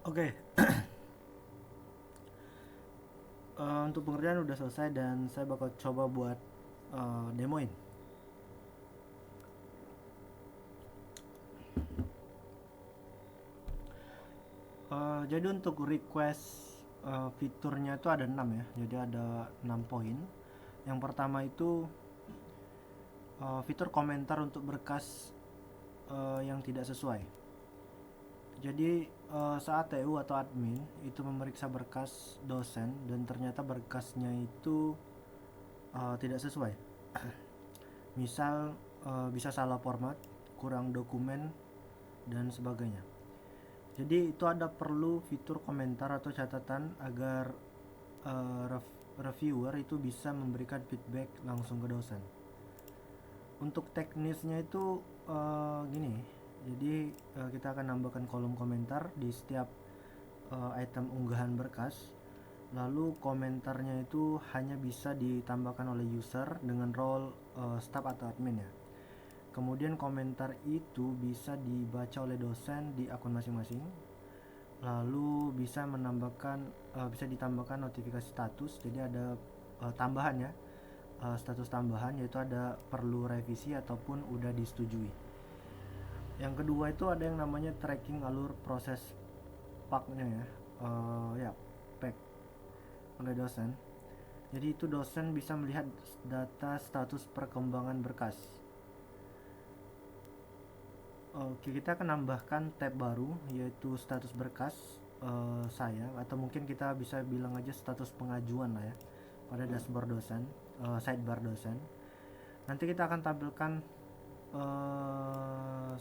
Oke, untuk pengerjaan udah selesai dan saya bakal coba buat demoin. Jadi untuk request fiturnya itu ada 6 ya. Jadi ada 6 poin. Yang pertama itu fitur komentar untuk berkas yang tidak sesuai. Jadi saat TU atau admin itu memeriksa berkas dosen dan ternyata berkasnya itu tidak sesuai. Misal bisa salah format, kurang dokumen dan sebagainya. Jadi itu ada perlu fitur komentar atau catatan agar reviewer itu bisa memberikan feedback langsung ke dosen. Untuk teknisnya itu gini, jadi kita akan nambahkan kolom komentar di setiap item unggahan berkas. Lalu komentarnya itu hanya bisa ditambahkan oleh user dengan role staff atau admin ya. Kemudian komentar itu bisa dibaca oleh dosen di akun masing-masing. Lalu bisa ditambahkan notifikasi status. Jadi ada tambahan ya, status tambahan yaitu ada perlu revisi ataupun udah disetujui. Yang kedua itu ada yang namanya tracking alur proses paknya ya, ya pack oleh dosen. Jadi itu dosen bisa melihat data status perkembangan berkas. Oke, kita akan nambahkan tab baru yaitu status berkas saya, atau mungkin kita bisa bilang aja status pengajuan lah ya, pada dashboard dosen, sidebar dosen. Nanti kita akan tampilkan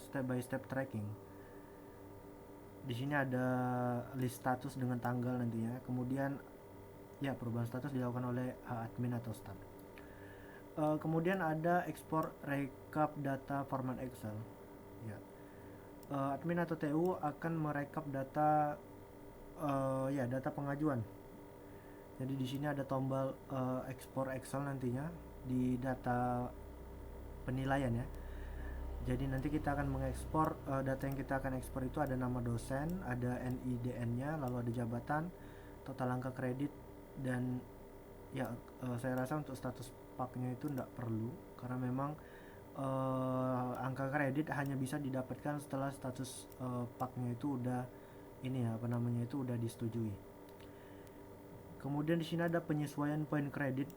step by step tracking. Di sini ada list status dengan tanggal nantinya. Kemudian ya, perubahan status dilakukan oleh admin atau staff. Kemudian ada ekspor rekap data format Excel. Ya, admin atau TU akan merekap data data pengajuan. Jadi di sini ada tombol ekspor Excel nantinya di data penilaian ya. Jadi nanti kita akan mengekspor data yang kita akan ekspor itu ada nama dosen, ada NIDN-nya, lalu ada jabatan, total angka kredit, dan ya saya rasa untuk status paknya itu tidak perlu karena memang angka kredit hanya bisa didapatkan setelah status paknya itu udah udah disetujui. Kemudian di sini ada penyesuaian poin kredit.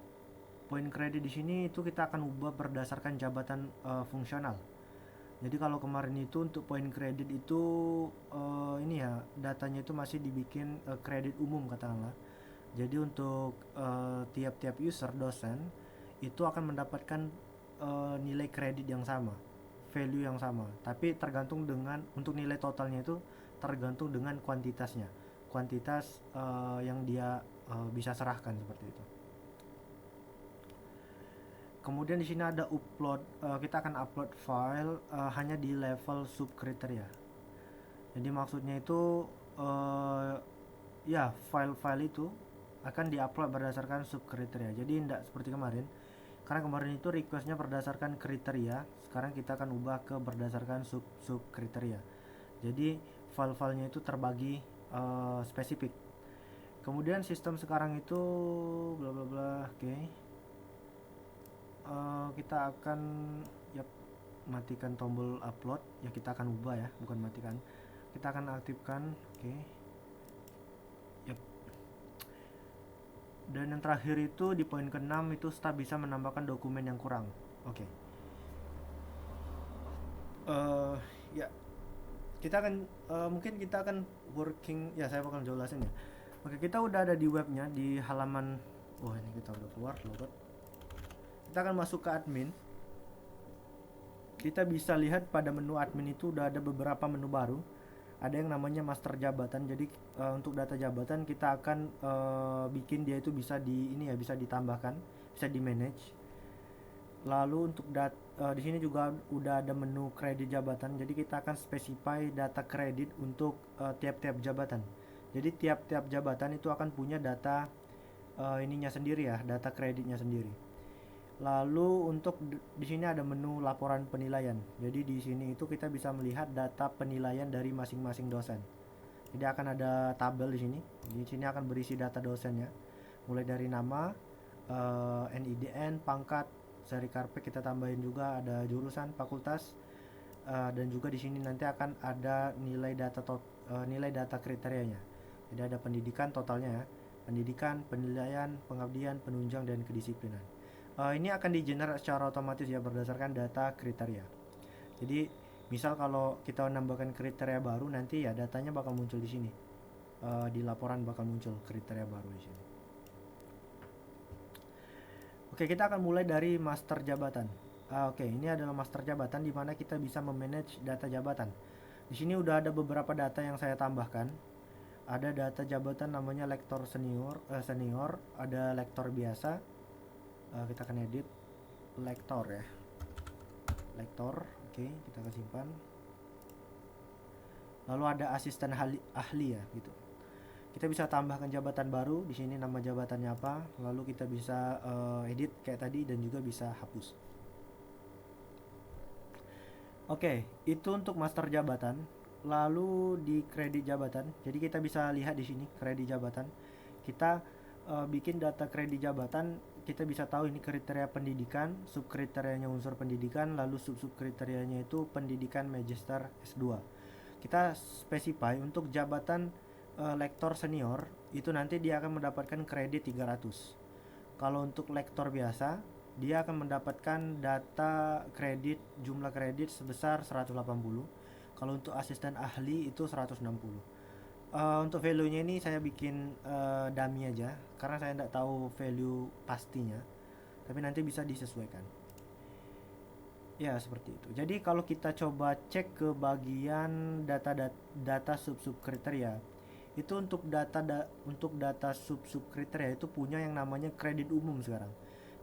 Poin kredit di sini itu kita akan ubah berdasarkan jabatan fungsional. Jadi kalau kemarin itu untuk poin kredit itu datanya itu masih dibikin kredit umum katakanlah. Jadi untuk tiap-tiap user dosen itu akan mendapatkan nilai kredit yang sama, value yang sama. Tapi tergantung dengan untuk nilai totalnya itu tergantung dengan kuantitasnya, kuantitas yang dia bisa serahkan seperti itu. Kemudian di sini ada upload, kita akan upload file hanya di level sub kriteria. Jadi maksudnya itu file-file itu akan diupload berdasarkan sub kriteria. Jadi tidak seperti kemarin. Karena kemarin itu requestnya berdasarkan kriteria, sekarang kita akan ubah ke berdasarkan sub kriteria. Jadi file-filenya itu terbagi spesifik. Kemudian sistem sekarang itu bla bla bla, oke. Kita akan matikan tombol upload ya, kita akan ubah ya, bukan matikan, kita akan aktifkan. Oke. Dan yang terakhir itu di poin ke-6 itu staff bisa menambahkan dokumen yang kurang. Oke. Ya, kita akan mungkin kita akan working ya, saya bakal jelasin ya. Oke, kita udah ada di webnya di halaman. Ini kita udah keluar logot. Kita akan masuk ke admin. Kita bisa lihat pada menu admin itu udah ada beberapa menu baru. Ada yang namanya master jabatan. Jadi untuk data jabatan kita akan bikin dia itu bisa bisa ditambahkan, bisa di manage. Lalu untuk di sini juga udah ada menu kredit jabatan. Jadi kita akan specify data kredit untuk tiap-tiap jabatan. Jadi tiap-tiap jabatan itu akan punya data sendiri ya, data kreditnya sendiri. Lalu untuk di sini ada menu laporan penilaian. Jadi di sini itu kita bisa melihat data penilaian dari masing-masing dosen. Jadi akan ada tabel di sini. Di sini akan berisi data dosennya, mulai dari nama, NIDN, pangkat, seri karpet kita tambahin juga, ada jurusan, fakultas, dan juga di sini nanti akan ada nilai data kriterianya. Jadi ada pendidikan totalnya ya, pendidikan, penilaian, pengabdian, penunjang, dan kedisiplinan. Ini akan di-generate secara otomatis ya berdasarkan data kriteria. Jadi misal kalau kita menambahkan kriteria baru, nanti ya datanya bakal muncul di sini. Di laporan bakal muncul kriteria baru di sini. Oke, kita akan mulai dari master jabatan. Oke, ini adalah master jabatan di mana kita bisa memanage data jabatan. Di sini udah ada beberapa data yang saya tambahkan. Ada data jabatan namanya lektor senior, ada lektor biasa. Kita akan edit lektor ya. Lektor, oke, kita akan simpan. Lalu ada asisten ahli ya, gitu. Kita bisa tambahkan jabatan baru di sini, nama jabatannya apa, lalu kita bisa edit kayak tadi dan juga bisa hapus. Oke, itu untuk master jabatan. Lalu di kredit jabatan, jadi kita bisa lihat di sini kredit jabatan. Kita bikin data kredit jabatan, kita bisa tahu ini kriteria pendidikan, subkriterianya unsur pendidikan, lalu subkriterianya itu pendidikan magister S2. Kita specify untuk jabatan lektor senior itu nanti dia akan mendapatkan kredit 300. Kalau untuk lektor biasa dia akan mendapatkan data kredit, jumlah kredit sebesar 180. Kalau untuk asisten ahli itu 160. Untuk value-nya ini saya bikin dummy aja karena saya tidak tahu value pastinya, tapi nanti bisa disesuaikan. Ya, seperti itu. Jadi kalau kita coba cek ke bagian data sub kriteria, itu untuk data sub kriteria itu punya yang namanya kredit umum sekarang.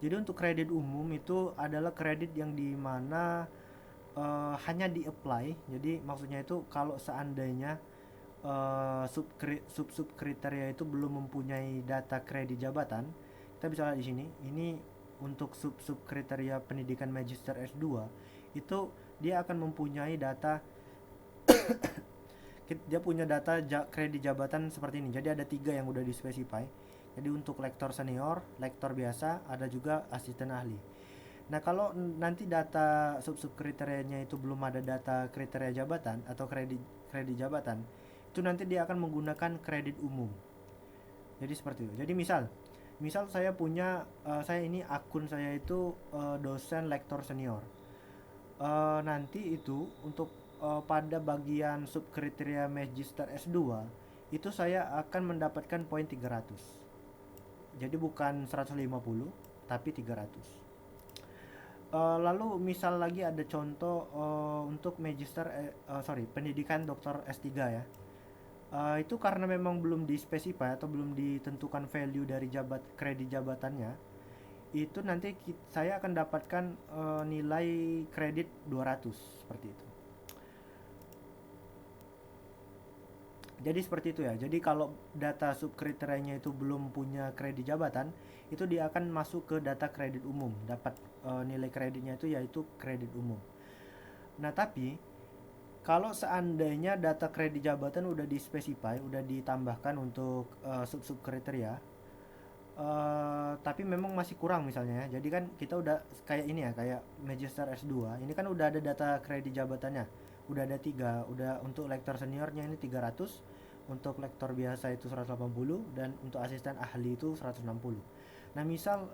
Jadi untuk kredit umum itu adalah kredit yang dimana hanya di apply. Jadi maksudnya itu kalau seandainya sub kriteria itu belum mempunyai data kredit jabatan, kita bisa lihat di sini. Ini untuk sub kriteria pendidikan magister S2 itu dia akan mempunyai data dia punya data kredit jabatan seperti ini. Jadi ada 3 yang udah dispesify. Jadi untuk lektor senior, lektor biasa, ada juga asisten ahli. Nah, kalau nanti data sub kriterianya itu belum ada data kriteria jabatan atau kredit jabatan, itu nanti dia akan menggunakan kredit umum. Jadi seperti itu. Jadi misal saya punya saya ini akun saya itu dosen lektor senior. Nanti itu untuk pada bagian subkriteria magister S2 itu saya akan mendapatkan poin 300. Jadi bukan 150 tapi 300. Lalu misal lagi ada contoh untuk pendidikan doktor S3 ya. Itu karena memang belum dispesify atau belum ditentukan value dari kredit jabatannya, itu nanti saya akan dapatkan nilai kredit 200 seperti itu. Jadi seperti itu ya. Jadi kalau data subkriterianya itu belum punya kredit jabatan, itu dia akan masuk ke data kredit umum, dapat nilai kreditnya itu yaitu kredit umum. Nah, tapi kalau seandainya data kredit jabatan udah dispesify, udah ditambahkan untuk sub kriteria, tapi memang masih kurang misalnya ya. Jadi kan kita udah kayak ini ya, kayak magister S2 ini kan udah ada data kredit jabatannya, udah ada 3. Udah untuk lektor seniornya ini 300, untuk lektor biasa itu 180, dan untuk asisten ahli itu 160. Nah, misal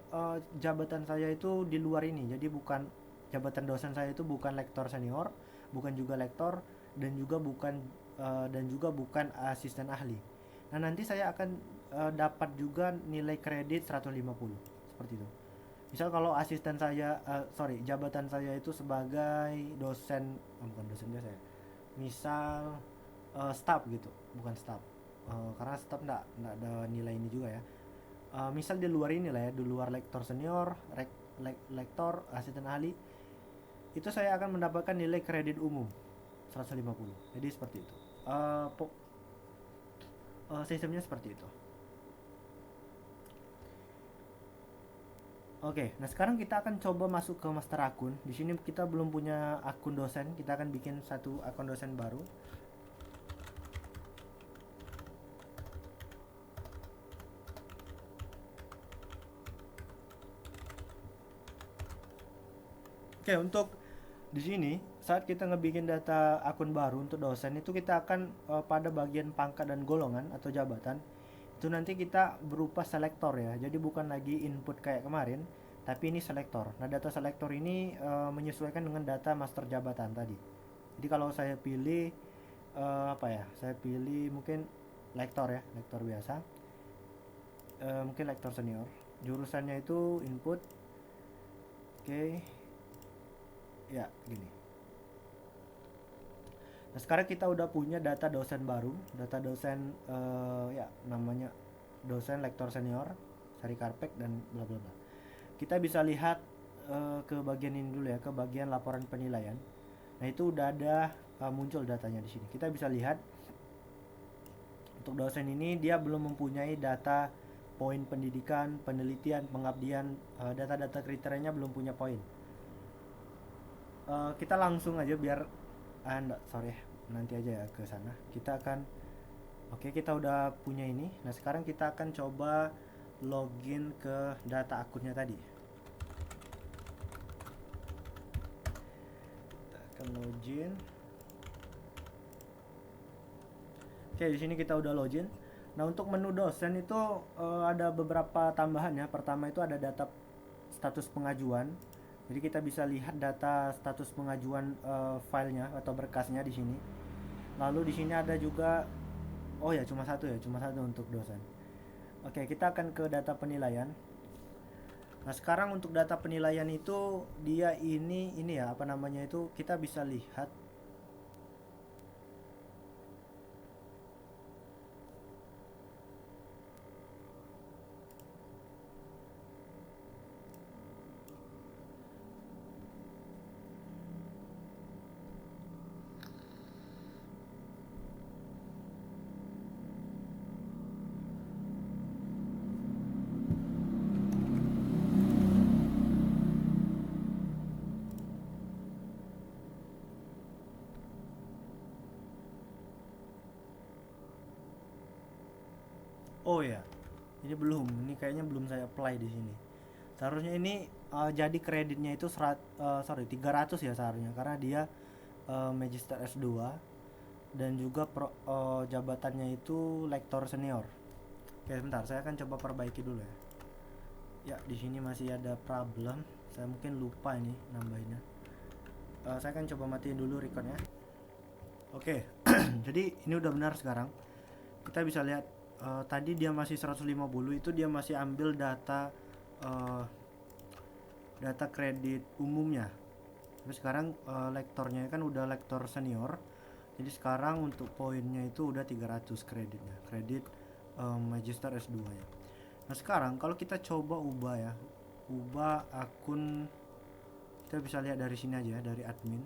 jabatan saya itu di luar ini, jadi bukan jabatan dosen saya itu bukan lektor senior, bukan juga lektor, dan juga bukan asisten ahli. Nah, nanti saya akan dapat juga nilai kredit 150 seperti itu. Misal kalau asisten saya jabatan saya itu sebagai dosen, bukan dosen biasa ya, misal staff gitu, bukan staff, karena staff enggak ada nilai ini juga ya. Misal di luar ini lah ya, di luar lektor senior, lektor, asisten ahli, itu saya akan mendapatkan nilai kredit umum 150. Jadi seperti itu. Sistemnya seperti itu. Oke, nah sekarang kita akan coba masuk ke master akun. Di sini kita belum punya akun dosen, kita akan bikin satu akun dosen baru. Oke, untuk di sini saat kita ngebikin data akun baru untuk dosen itu kita akan pada bagian pangkat dan golongan atau jabatan itu nanti kita berupa selektor ya. Jadi bukan lagi input kayak kemarin, tapi ini selektor. Nah, data selektor ini menyesuaikan dengan data master jabatan tadi. Jadi kalau saya pilih apa ya? Saya pilih mungkin lektor ya, lektor biasa. Mungkin lektor senior. Jurusannya itu input. Oke. Ya, gini. Nah, sekarang kita udah punya data dosen baru, data dosen ya namanya dosen lektor senior, Sari Karpek dan bla bla bla. Kita bisa lihat ke bagian ini dulu ya, ke bagian laporan penilaian. Nah, itu udah ada muncul datanya di sini. Kita bisa lihat untuk dosen ini dia belum mempunyai data poin pendidikan, penelitian, pengabdian, data-data kriterianya belum punya poin. Kita langsung aja biar enggak, sorry ya, nanti aja ya ke sana. Kita akan oke, kita udah punya ini. Nah, sekarang kita akan coba login ke data akunnya tadi. Kita akan login. Oke, di sini kita udah login. Nah, untuk menu dosen itu ada beberapa tambahan ya. Pertama itu ada data status pengajuan. Jadi kita bisa lihat data status pengajuan filenya atau berkasnya di sini. Lalu di sini ada juga, oh ya cuma satu untuk dosen. Oke, kita akan ke data penilaian. Nah, sekarang untuk data penilaian itu dia ini ya apa namanya itu kita bisa lihat. Oh ya, ini belum. Ini kayaknya belum saya apply di sini. Seharusnya ini jadi kreditnya itu 300 ya seharusnya karena dia Magister S2 dan juga jabatannya itu lektor senior. Oke, sebentar, saya akan coba perbaiki dulu ya. Ya, di sini masih ada problem. Saya mungkin lupa ini nambahinnya. Saya akan coba matiin dulu recordnya. Oke, jadi ini udah benar sekarang. Kita bisa lihat tadi dia masih 150, itu dia masih ambil data uh, data kredit umumnya. Tapi sekarang lektornya kan udah lektor senior. Jadi sekarang untuk poinnya itu udah 300 kreditnya. Kredit Magister S2 ya. Nah, sekarang kalau kita coba ubah ya. Ubah akun, kita bisa lihat dari sini aja dari admin.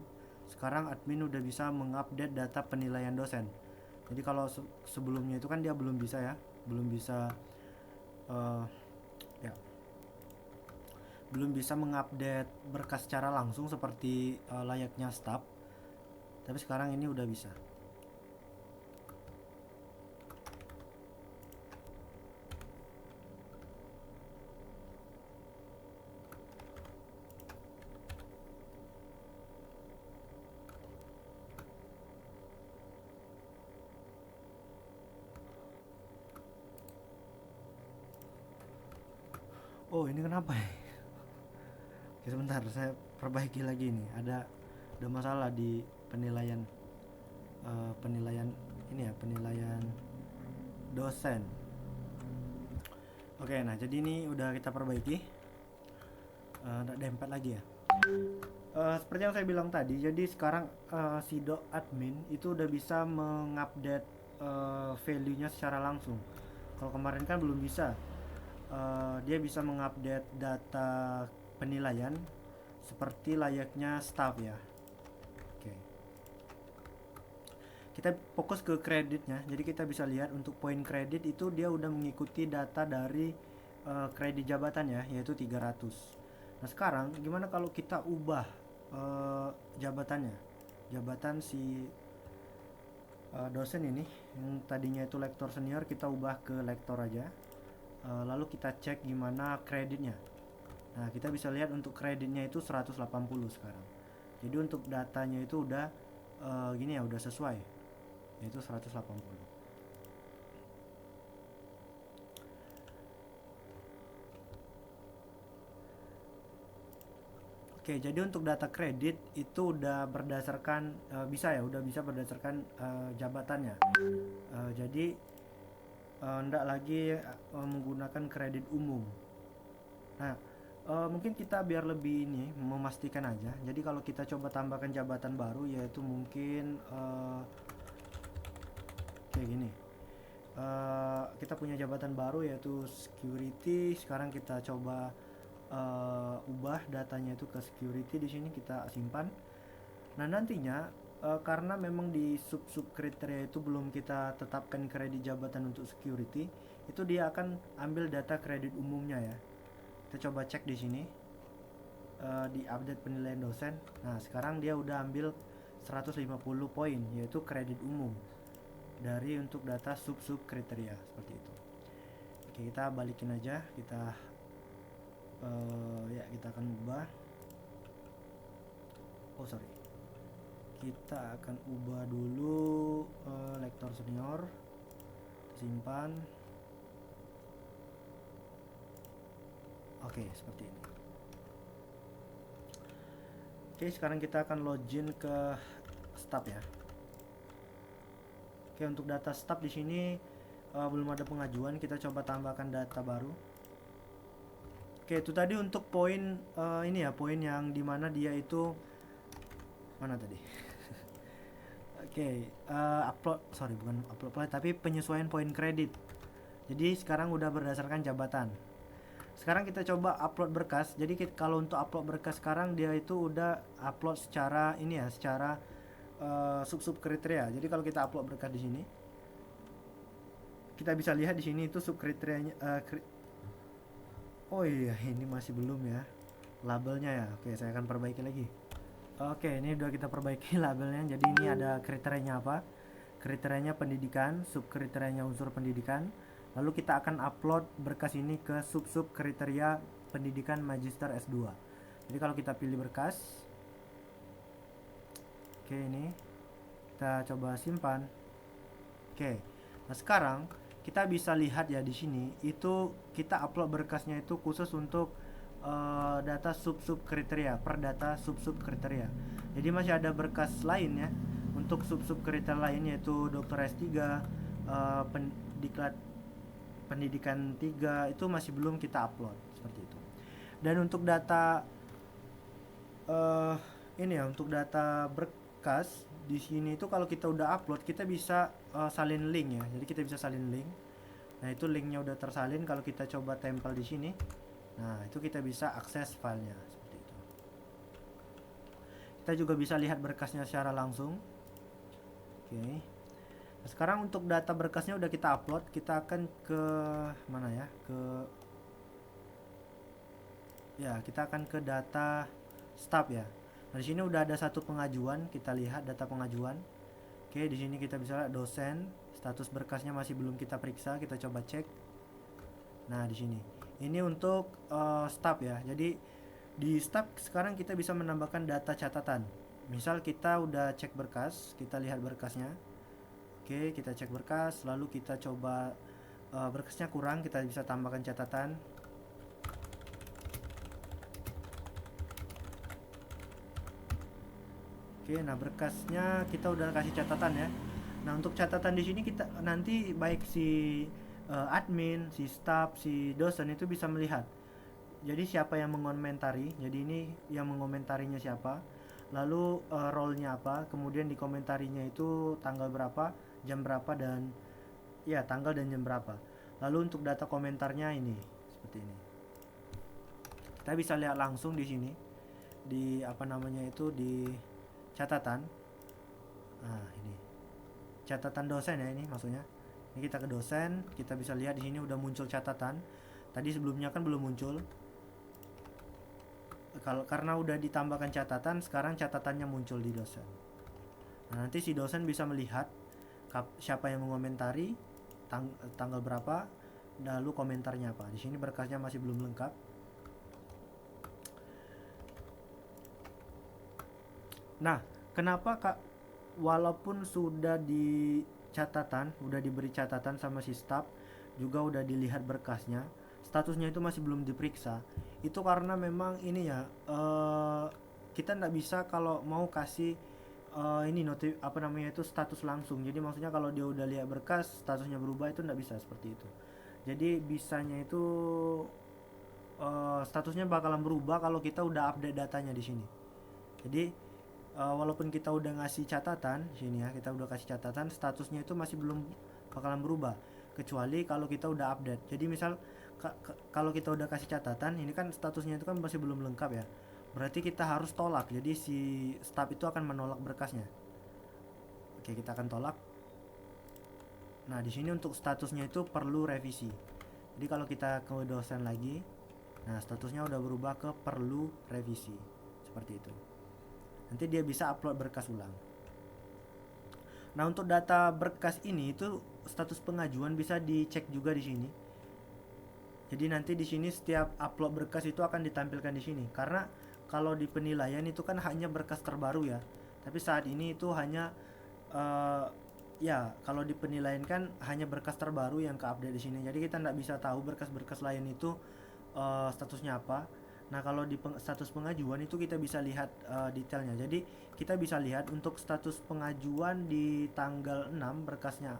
Sekarang admin udah bisa mengupdate data penilaian dosen. Jadi kalau sebelumnya itu kan dia belum bisa ya, belum bisa ya, belum bisa mengupdate berkas secara langsung seperti layaknya staff. Tapi sekarang ini udah bisa. Oh, ini kenapa ya? Oke, sebentar, saya perbaiki lagi nih. Ada masalah di penilaian penilaian ini ya, penilaian dosen. Oke, nah jadi ini udah kita perbaiki. Nggak dempet lagi ya. Seperti yang saya bilang tadi, jadi sekarang si admin itu udah bisa mengupdate value-nya secara langsung. Kalau kemarin kan belum bisa. Dia bisa mengupdate data penilaian seperti layaknya staff ya. Oke. Kita fokus ke kreditnya. Jadi kita bisa lihat untuk poin kredit itu dia udah mengikuti data dari kredit jabatan ya, yaitu 300. Nah, sekarang gimana kalau kita ubah jabatannya? Jabatan si dosen ini yang tadinya itu lektor senior kita ubah ke lektor aja. Lalu kita cek gimana kreditnya. Nah, Nah, kita bisa lihat untuk kreditnya itu 180 sekarang. Jadi untuk datanya itu udah gini ya, udah sesuai, yaitu 180. Oke, jadi untuk data kredit itu udah berdasarkan udah bisa berdasarkan jabatannya. Jadi ndak lagi menggunakan kredit umum. Nah, mungkin kita biar lebih ini memastikan aja. Jadi kalau kita coba tambahkan jabatan baru, yaitu mungkin kayak gini. Kita punya jabatan baru yaitu security. Sekarang kita coba ubah datanya itu ke security. Di sini kita simpan. Nah, nantinya karena memang di sub kriteria itu belum kita tetapkan kredit jabatan untuk security, itu dia akan ambil data kredit umumnya ya. Kita coba cek di sini di update penilaian dosen. Nah, sekarang dia udah ambil 150 poin, yaitu kredit umum dari untuk data sub kriteria seperti itu. Oke, kita balikin aja, kita kita akan ubah. Kita akan ubah dulu lektor senior, simpan. Oke, seperti ini. Oke, sekarang kita akan login ke staff ya. Oke, untuk data staff di sini belum ada pengajuan, kita coba tambahkan data baru. Oke, itu tadi untuk poin ini ya, poin yang dimana dia itu mana tadi? Oke, bukan upload, tapi penyesuaian poin kredit. Jadi sekarang udah berdasarkan jabatan. Sekarang kita coba upload berkas. Jadi kalau untuk upload berkas sekarang dia itu udah upload secara ini ya, secara sub kriteria. Jadi kalau kita upload berkas di sini, kita bisa lihat di sini itu sub kriterianya. Oh iya, ini masih belum ya labelnya ya. Oke, saya akan perbaiki lagi. Oke, ini udah kita perbaiki labelnya. Jadi ini ada kriterianya apa? Kriterianya pendidikan, sub kriterianya unsur pendidikan. Lalu kita akan upload berkas ini ke sub kriteria pendidikan magister S2. Jadi kalau kita pilih berkas, oke, ini kita coba simpan. Oke. Nah, sekarang kita bisa lihat ya di sini itu kita upload berkasnya itu khusus untuk data sub kriteria, per data sub kriteria. Jadi masih ada berkas lain ya untuk sub kriteria lain, yaitu dokter S3, pendidikan 3 itu masih belum kita upload seperti itu. Dan untuk data ini ya, untuk data berkas di sini itu kalau kita udah upload kita bisa salin link ya. Jadi kita bisa salin link. Nah, itu linknya udah tersalin. Kalau kita coba tempel di sini, nah itu kita bisa akses filenya seperti itu. Kita juga bisa lihat berkasnya secara langsung. Oke. Nah, sekarang untuk data berkasnya udah kita upload. Kita akan ke mana ya? Kita akan ke data staff ya. Nah, di sini udah ada satu pengajuan. Kita lihat data pengajuan. Oke, di sini kita bisa lihat dosen. Status berkasnya masih belum kita periksa. Kita coba cek. Nah, di sini. Ini untuk staff ya. Jadi di staff sekarang kita bisa menambahkan data catatan. Misal kita udah cek berkas, kita lihat berkasnya. Oke, kita cek berkas, lalu kita coba berkasnya kurang, kita bisa tambahkan catatan. Oke, nah berkasnya kita udah kasih catatan ya. Nah, untuk catatan di sini kita nanti baik si admin, si staff, si dosen itu bisa melihat. Jadi siapa yang mengomentari, jadi ini yang mengomentarinya siapa, lalu role-nya apa, kemudian di komentarinya itu tanggal berapa, jam berapa, dan ya tanggal dan jam berapa. Lalu untuk data komentarnya ini seperti ini. Kita bisa lihat langsung di sini di di catatan. Nah, ini catatan dosen ya, ini maksudnya. Ini kita ke dosen, kita bisa lihat di sini udah muncul catatan. Tadi sebelumnya kan belum muncul. Karena udah ditambahkan catatan, sekarang catatannya muncul di dosen. Nah, nanti si dosen bisa melihat siapa yang mengomentari, tanggal berapa, lalu komentarnya apa. Di sini berkasnya masih belum lengkap. Nah, kenapa Kak, walaupun sudah di catatan, udah diberi catatan sama si staff, juga udah dilihat berkasnya, statusnya itu masih belum diperiksa. Itu karena memang ini ya, kita nggak bisa kalau mau kasih ini notif apa namanya itu status langsung. Jadi maksudnya kalau dia udah lihat berkas, statusnya berubah itu nggak bisa seperti itu. Jadi bisanya itu statusnya bakalan berubah kalau kita udah update datanya di sini. Jadi walaupun kita udah ngasih catatan sini ya, kita udah kasih catatan, statusnya itu masih belum bakalan berubah kecuali kalau kita udah update. Jadi misal kalau kita udah kasih catatan, ini kan statusnya itu kan masih belum lengkap ya. Berarti kita harus tolak. Jadi si staff itu akan menolak berkasnya. Oke, kita akan tolak. Nah, di sini untuk statusnya itu perlu revisi. Jadi kalau kita ke dosen lagi, nah statusnya udah berubah ke perlu revisi. Seperti itu. Nanti dia bisa upload berkas ulang. Nah, untuk data berkas ini itu status pengajuan bisa dicek juga di sini. Jadi nanti di sini setiap upload berkas itu akan ditampilkan di sini. Karena kalau di penilaian itu kan hanya berkas terbaru ya. Tapi saat ini itu hanya eh, ya kalau di penilaian kan hanya berkas terbaru yang ke-update di sini. Jadi kita nggak bisa tahu berkas-berkas lain itu statusnya apa. Nah, kalau di status pengajuan itu kita bisa lihat detailnya. Jadi kita bisa lihat untuk status pengajuan di tanggal 6 berkasnya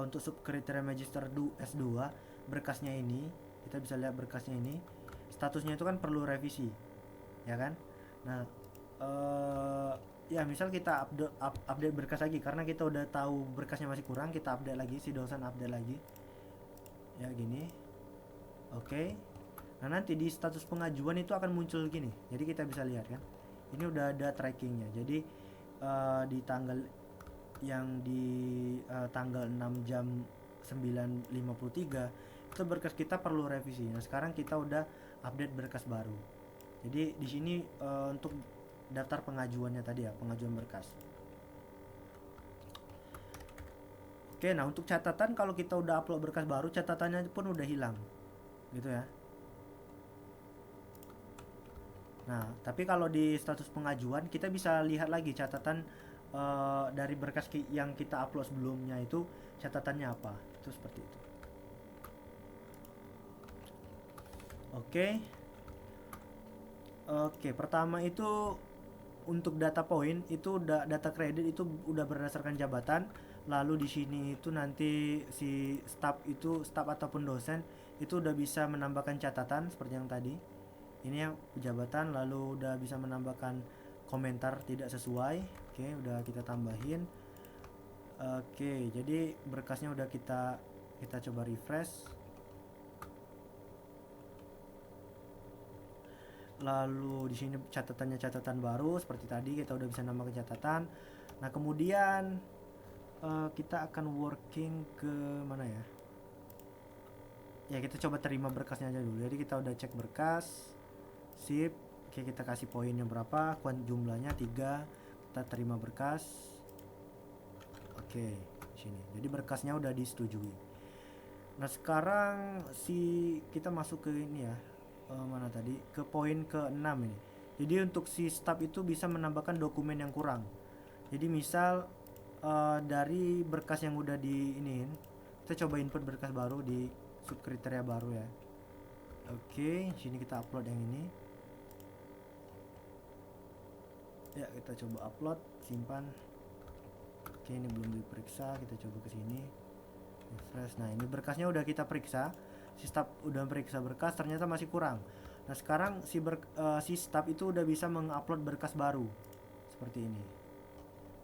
untuk subkriteria magister S2 berkasnya ini, kita bisa lihat berkasnya ini statusnya itu kan perlu revisi, ya kan. Nah, ya misal kita update berkas lagi karena kita udah tahu berkasnya masih kurang, kita update lagi, si dosen update lagi ya gini. Oke. Nah, nanti di status pengajuan itu akan muncul gini, jadi kita bisa lihat kan ini udah ada trackingnya. Jadi di tanggal yang di tanggal 6 jam 9.53 itu berkas kita perlu revisi. Nah, sekarang kita udah update berkas baru. Jadi di sini untuk daftar pengajuannya tadi ya, pengajuan berkas. Oke, nah untuk catatan kalau kita udah upload berkas baru, catatannya pun udah hilang. Gitu ya. Nah, tapi kalau di status pengajuan kita bisa lihat lagi catatan dari berkas yang kita upload sebelumnya itu catatannya apa. Itu seperti itu. Oke. Oke, pertama itu untuk data point itu data kredit itu udah berdasarkan jabatan. Lalu di sini itu nanti si staff ataupun dosen itu udah bisa menambahkan catatan seperti yang tadi. Ini yang jabatan, lalu udah bisa menambahkan komentar tidak sesuai. Oke, udah kita tambahin. Oke, jadi berkasnya udah kita coba refresh. Lalu di sini catatannya catatan baru seperti tadi, kita udah bisa nambahkan catatan. Nah, kemudian kita akan working ke mana ya? Ya, kita coba terima berkasnya aja dulu. Jadi kita udah cek berkas, sip. Oke, kita kasih poinnya berapa, jumlahnya 3. Kita terima berkas. Oke, di sini. Jadi berkasnya udah disetujui. Nah, sekarang kita masuk ke ini ya. Mana tadi? Ke poin ke-6 ini. Jadi untuk si staff itu bisa menambahkan dokumen yang kurang. Jadi misal dari berkas yang udah di ini, kita coba input berkas baru di subkriteria baru ya. Oke, sini kita upload yang ini. Ya, kita coba upload, simpan. Oke, ini belum diperiksa, kita coba ke sini. Refresh. Nah, ini berkasnya udah kita periksa. Si staff udah periksa berkas, ternyata masih kurang. Nah, sekarang si staff itu udah bisa mengupload berkas baru. Seperti ini.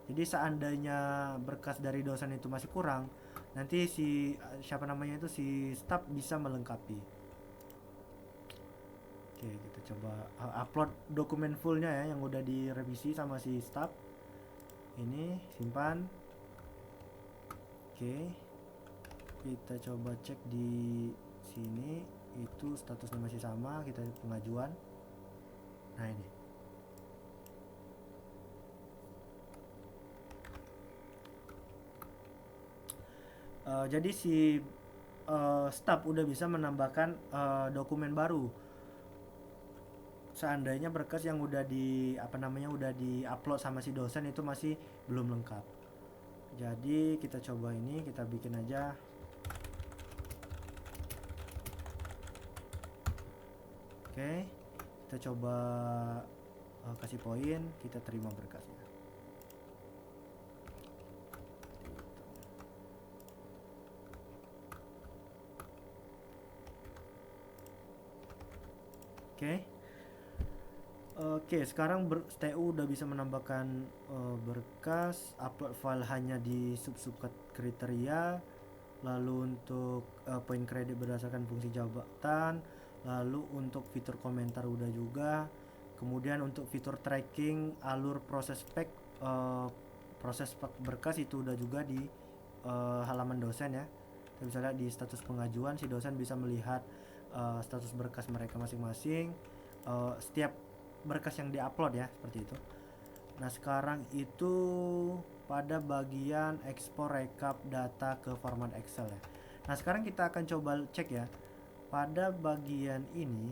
Jadi seandainya berkas dari dosen itu masih kurang, nanti siapa namanya itu si staff bisa melengkapi. Oke, kita coba upload dokumen fullnya ya yang udah direvisi sama si staff. Ini simpan. Oke, kita coba cek di sini itu statusnya masih sama, kita pengajuan. Nah, ini. Jadi si staff udah bisa menambahkan dokumen baru seandainya berkas yang udah udah di upload sama si dosen itu masih belum lengkap. Jadi kita coba ini, kita bikin aja. Oke, kita coba kasih poin, kita terima berkasnya. Oke. Oke, sekarang TU udah bisa menambahkan berkas, upload file hanya di sub kriteria, lalu untuk poin kredit berdasarkan fungsi jabatan, lalu untuk fitur komentar udah juga, kemudian untuk fitur tracking alur proses berkas itu udah juga di halaman dosen ya. Kita bisa lihat di status pengajuan, si dosen bisa melihat status berkas mereka masing-masing, setiap berkas yang diupload ya, seperti itu. Nah sekarang itu pada bagian ekspor rekap data ke format Excel ya. Nah sekarang kita akan coba cek ya, pada bagian ini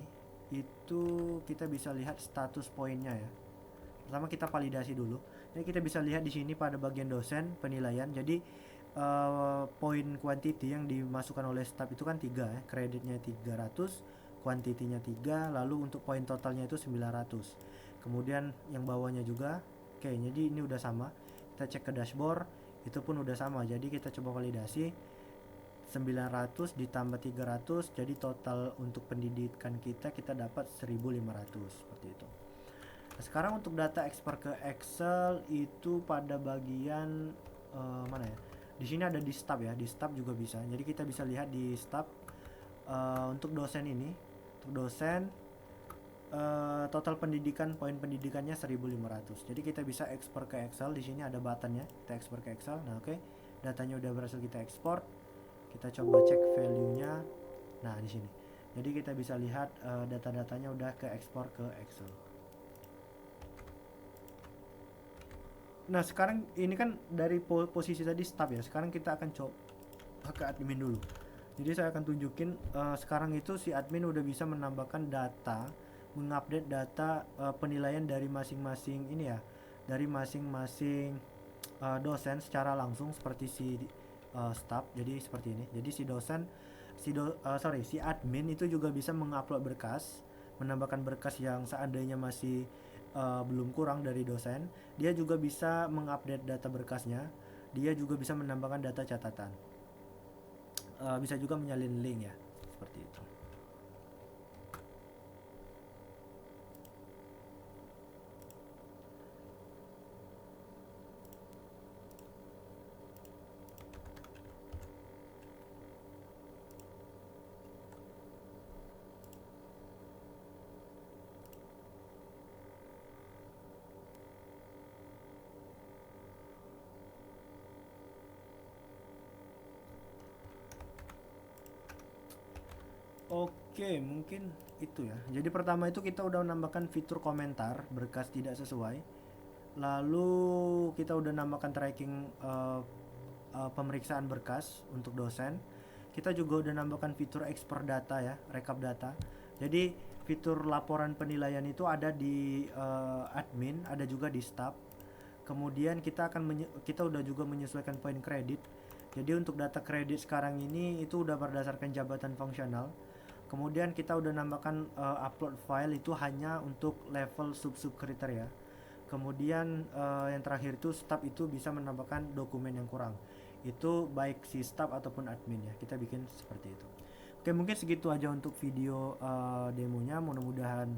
itu kita bisa lihat status poinnya ya. Pertama kita validasi dulu. Jadi kita bisa lihat di sini pada bagian dosen penilaian. Jadi poin quantity yang dimasukkan oleh staff itu kan 3 ya, kreditnya 300, kuantitinya 3, lalu untuk poin totalnya itu 900. Kemudian yang bawahnya juga oke, jadi ini udah sama. Kita cek ke dashboard, itu pun udah sama. Jadi kita coba validasi 900 ditambah 300, jadi total untuk pendidikan kita dapat 1500 seperti itu. Nah, sekarang untuk data ekspor ke Excel itu pada bagian mana ya? Di sini ada di stub ya, di stub juga bisa. Jadi kita bisa lihat di stub untuk dosen ini, untuk dosen total pendidikan, poin pendidikannya 1500. Jadi kita bisa ekspor ke Excel. Di sini ada buttonnya, kita ekspor ke Excel. Nah oke, datanya udah berhasil kita ekspor. Kita coba cek value-nya. Nah di sini. Jadi kita bisa lihat data-datanya udah ke ekspor ke Excel. Nah sekarang ini kan dari posisi tadi staff ya. Sekarang kita akan coba ke admin dulu. Jadi saya akan tunjukin sekarang itu si admin udah bisa menambahkan data, mengupdate data penilaian dari masing-masing ini ya, dari masing-masing dosen secara langsung seperti si staff. Jadi seperti ini. Jadi si dosen, si admin itu juga bisa mengupload berkas, menambahkan berkas yang seandainya masih belum kurang dari dosen. Dia juga bisa mengupdate data berkasnya. Dia juga bisa menambahkan data catatan. Bisa juga menyalin link ya, seperti itu. Oke, mungkin itu ya. Jadi pertama itu kita udah menambahkan fitur komentar berkas tidak sesuai. Lalu kita udah nambahkan tracking pemeriksaan berkas untuk dosen. Kita juga udah nambahkan fitur ekspor data ya, rekap data. Jadi fitur laporan penilaian itu ada di admin, ada juga di staff. Kemudian kita udah juga menyesuaikan poin kredit. Jadi untuk data kredit sekarang ini itu udah berdasarkan jabatan fungsional. Kemudian kita udah nambahkan upload file itu hanya untuk level sub kriteria. Kemudian yang terakhir itu staff itu bisa menambahkan dokumen yang kurang. Itu baik si staff ataupun admin ya. Kita bikin seperti itu. Oke, mungkin segitu aja untuk video demonya. Mudah-mudahan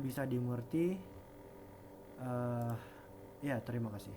bisa dimengerti. Ya, terima kasih.